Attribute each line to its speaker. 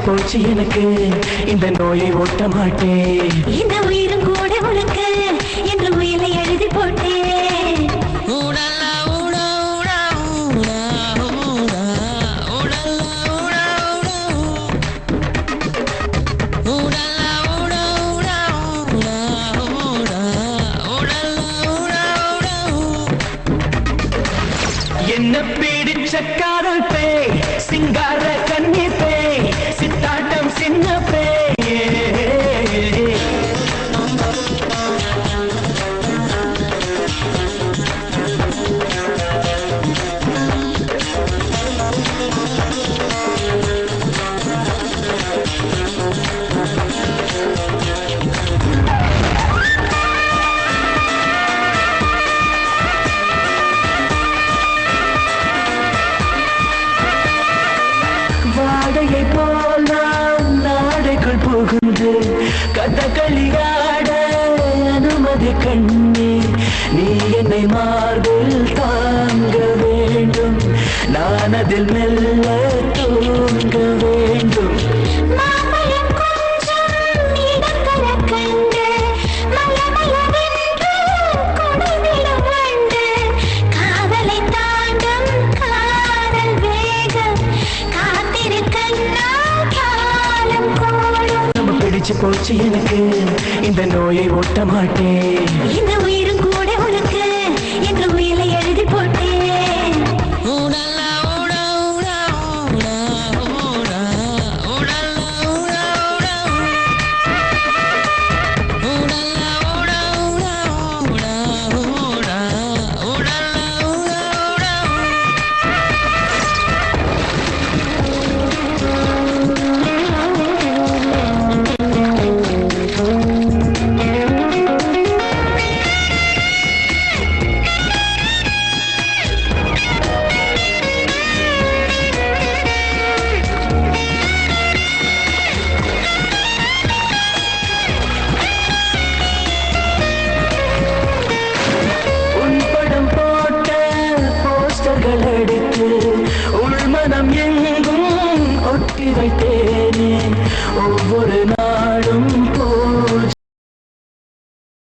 Speaker 1: போச்சு எனக்கு இந்த நோயை ஓட்ட மாட்டேன்.
Speaker 2: இந்த உயிரும் கூட உனக்கு என்று உயிரை எழுதி போட்டேன்.
Speaker 1: என்ன பிடிச்ச காதல் பேய் சிங்கார கண்ணி பேய் சித்தாட்டம் சின்ன பேய். வாடையை போல் நான் நாடைக்குள் புகுந்து கதகளியாட அனுமதி கண்ணே. நீ என்னை மார்பில் தாங்க வேண்டும், நான் அதில் மெல்ல தூங்க வேண்டும். போச்சு எனக்கு இந்த நோயை ஓட்ட மாட்டேன்.
Speaker 2: இந்த உயிரும் கூட உனக்கு என்று உயிரை எழுதி போட்டேன். எடுத்து உள்மனம் எங்கும் ஒட்டி வைத்தேனே ஒவ்வொரு